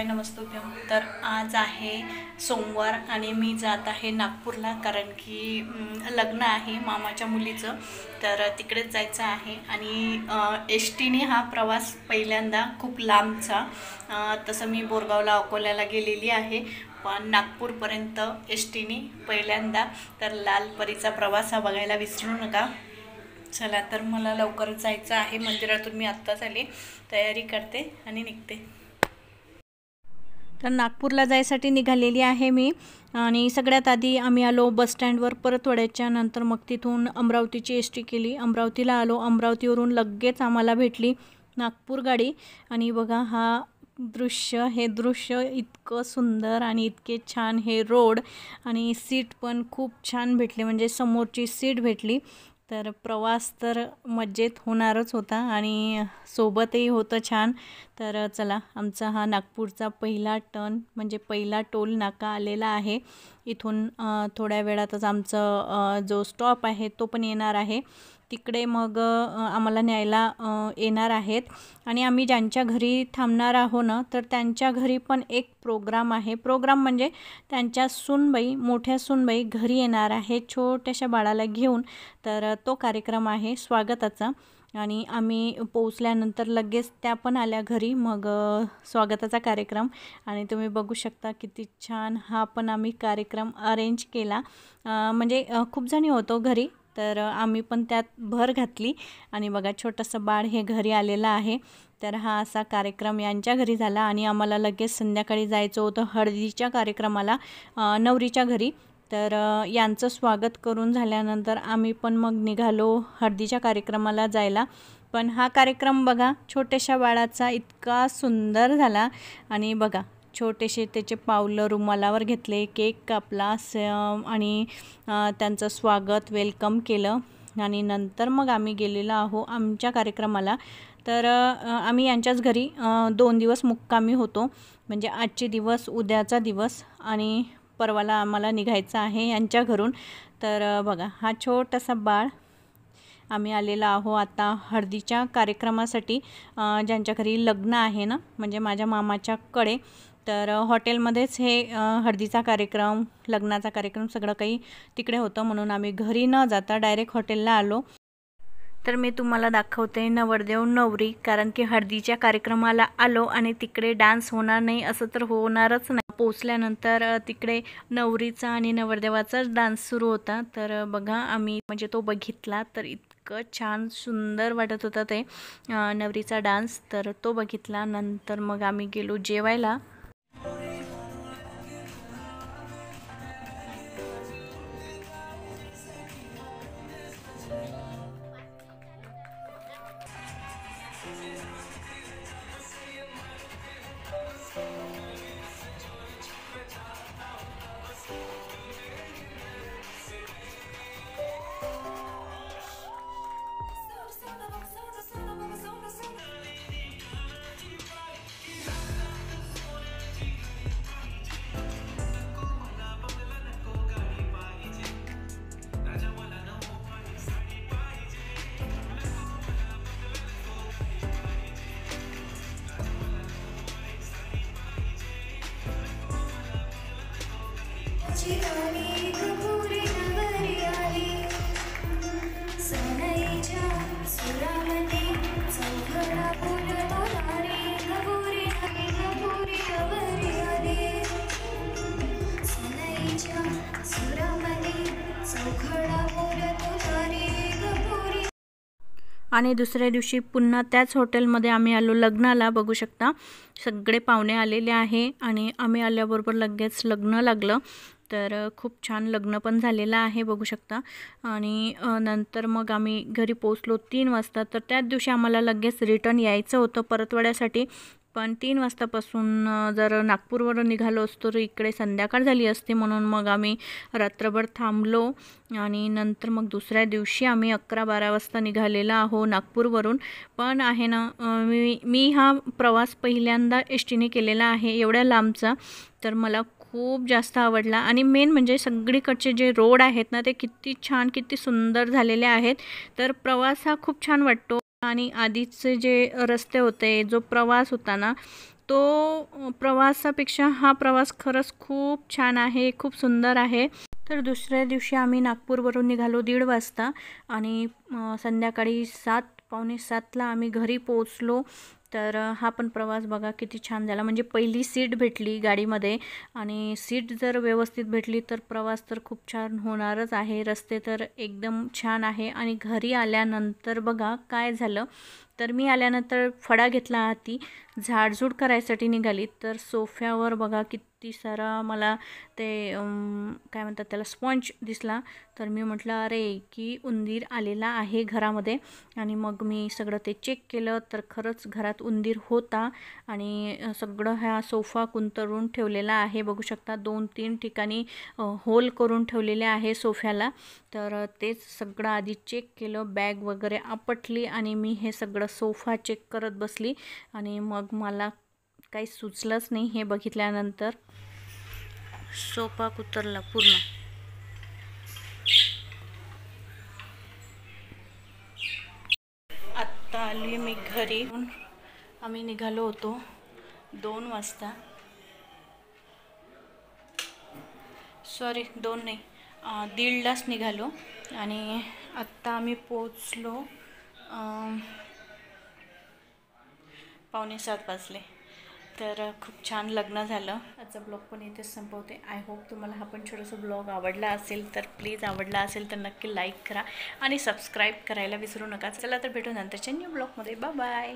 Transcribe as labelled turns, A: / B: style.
A: शिवाय नमस्तुभ्यम। तर आज आहे सोमवार आणि मी जात आहे नागपूरला, कारण की लग्न आहे मामाच्या मुलीचं, तर तिकडेच जायचं आहे। आणि एस टीने हा प्रवास पहिल्यांदा, खूप लांबचा, तसं मी बोरगावला अकोल्याला गेलेली आहे, पण नागपूरपर्यंत एस टीने पहिल्यांदा। तर लाल परीचा प्रवास हा बघायला विसरू नका। चला, तर मला लवकरच जायचं आहे मंदिरातून। मी आत्ताच आले, तयारी करते आणि निघते। तर नागपूरला जायसाठी निघालेली आहे मी। आणि सगळ्यात आधी आम्ही आलो बसस्टँडवर, परतवाड्याच्या नंतर मग तिथून अमरावतीची एस टी केली, अमरावतीला आलो। अमरावतीवरून लगेच आम्हाला भेटली नागपूर गाडी। आणि बघा हे दृश्य इतकं सुंदर आणि इतके छान, हे रोड आणि सीट पण खूप छान भेटले, म्हणजे समोरची सीट भेटली। तर प्रवास तर मजेत होणारच होता आणि सोबतही होतं छान। तर चला, आमचा हा नागपूरचा पहिला टर्न, म्हणजे पहिला टोल नाका आलेला आहे। इथून थोड्या वेळातच आमचं जो स्टॉप आहे तो पण येणार आहे। तिकडे मग आम्हाला न्यायला येणार आहेत। आणि आम्ही ज्यांच्या घरी थांबणार आहोत ना, तर त्यांच्या घरी पण एक प्रोग्राम आहे। प्रोग्राम म्हणजे त्यांच्या सूनबाई, मोठ्या सूनबाई घरी येणार आहे छोट्याशा बाळाला घेऊन। तर तो कार्यक्रम आहे स्वागताचा। आणि आम्ही पोहोचल्यानंतर लगेच त्या पण आल्या घरी, मग स्वागताचा कार्यक्रम। आणि तुम्ही बघू शकता किती छान हा पण आम्ही कार्यक्रम अरेंज केला। म्हणजे खूप जणी होतो घरी, तर आम्ही पण त्यात भर घातली। आणि बघा, छोटंसं बाळ हे घरी आलेलं आहे। तर हा असा कार्यक्रम यांच्या घरी झाला। आणि आम्हाला लगेच संध्याकाळी जायचं होतं हळदीच्या कार्यक्रमाला, नवरीच्या घरी। तर यांचं स्वागत करून झाल्यानंतर आम्ही पण मग निघालो हळदीच्या कार्यक्रमाला जायला। पण हा कार्यक्रम बघा, छोट्याशा बाळाचा इतका सुंदर झाला। आणि बघा, छोटेसे त्याचे पावलं रुमालावर घेतले, केक कापला आणि त्यांचं स्वागत, वेलकम केलं। आणि नंतर मग आम्ही गेलेलो आहो आमच्या कार्यक्रमाला। तर आम्ही यांच्याच घरी 2 दिवस मुक्कामी होतो, म्हणजे आजचे दिवस, उद्याचा दिवस आणि परवाला आम्हाला निघायचं आहे यांच्या घरून। तर बघा, हा छोटासा बाळ, आम्ही आलेलो आहो आता हळदीच्या कार्यक्रमासाठी, ज्यांच्या घरी लग्न आहे ना, म्हणजे माझ्या मामाच्याकडे। तर हॉटेलमध्येच हे हळदीचा कार्यक्रम, लग्नाचा कार्यक्रम सगळं काही तिकडे होतं, म्हणून आम्ही घरी न जाता डायरेक्ट हॉटेलला आलो। तर मी तुम्हाला दाखवते नवरदेव नवरी, कारण की हळदीच्या कार्यक्रमाला आलो आणि तिकडे डान्स होणार नाही असं तर होणारच नाही। पोचल्यानंतर तिकडे नवरीचा आणि नवरदेवाचाच डान्स सुरू होता। तर बघा, आम्ही म्हणजे तो बघितला, तर इतकं छान सुंदर वाटत होता ते नवरीचा डान्स। तर तो बघितला, नंतर मग आम्ही गेलो जेवायला। आणि दुसऱ्या दिवशी पुन्हा त्याच हॉटेलमध्ये आम्ही आलो लग्नाला। बघू शकता, सगळे पाहुणे आलेले आहे आणि आम्ही आल्याबरोबर लगेच लग्न लागलं। तर खूप छान लग्न पण झालेलं आहे, बघू शकता। आणि नंतर मग आम्ही घरी पोचलो 3 वाजता। तर त्याच दिवशी आम्हाला लगेच रिटर्न यायचं होतं परतवाड्यासाठी, पण 3 वाजतापासून जर नागपूरवरून निघालो असतो तर इकडे संध्याकाळ झाली असते, म्हणून मग आम्ही रात्रभर थांबलो। आणि नंतर मग दुसऱ्या दिवशी आम्ही 11-12 वाजता निघालेला आहो नागपूरवरून। पण आहे ना, मी हा प्रवास पहिल्यांदा एस टीने केलेला आहे एवढ्या लांबचा, तर मला खूप जास्त आवडला। आणि मेन म्हणजे सगळीकडचे जे रोड आहेत ना, ते किती छान, किती सुंदर झालेले आहेत। तर प्रवास हा खूप छान वाटतो। आणि आधीचे जे रस्ते होते, जो प्रवास होता ना, तो प्रवासापेक्षा हा प्रवास खरंच खूप छान आहे, खूप सुंदर आहे. तर दुसऱ्या दिवशी आम्ही नागपूरवरून निघालो 1:30 वाजता आणि संध्याकाळी 7 पावणे 7ला आम्ही घरी पोहोचलो. तर हा पण प्रवास बघा किती छान झाला. म्हणजे पहिली सीट भेटली गाडीमध्ये आणि सीट जर व्यवस्थित भेटली तर प्रवास तर खूप छान होणारच आहे. रस्ते तर एकदम छान आहे. आणि घरी आल्यानंतर बघा काय झालं, तर मी आल्यानंतर फडा घेतला हाती, झाडझूड करायसाठी निघाली. तर सोफ्यावर बघा किती सारा मला ते काय म्हणतात त्याला, स्पॉन्ज दिसला. तर मी म्हटलं अरे की उंदीर आलेला आहे घरामध्ये. आणि मग मी सगळं ते चेक केलं तर खरंच घरात उंदीर होता. आणि सगळं हा सोफा कुंतरून ठेवलेला आहे, बघू शकता 2-3 ठिकाणी होल करून ठेवलेले आहे सोफ्याला. तर तेच सगळं आधी चेक केलं, बॅग वगैरे आपटली आणि मी हे सगळं सोफा चेक करत बसली. आणि मग मला काही सुचलंच नाही हे बघितल्यानंतर. सोफा कुतरला पूर्ण. आत्ता आली मी घरी. आम्ही निघालो होतो 2 वाजता, सॉरी 2 नाही 1:30लाच निघालो. आणि आत्ता आम्ही पोचलो 6:45 वाजले. तर खूप छान लग्न झालं. आजचा ब्लॉग पण इथेच संपवते. आय होप तुम्हाला हा पण छोटासा ब्लॉग आवडला असेल. तर प्लीज आवडला असेल तर नक्की लाईक करा आणि सबस्क्राईब करायला विसरू नका. चला तर भेटू नंतरच्या न्यू ब्लॉगमध्ये. Bye bye.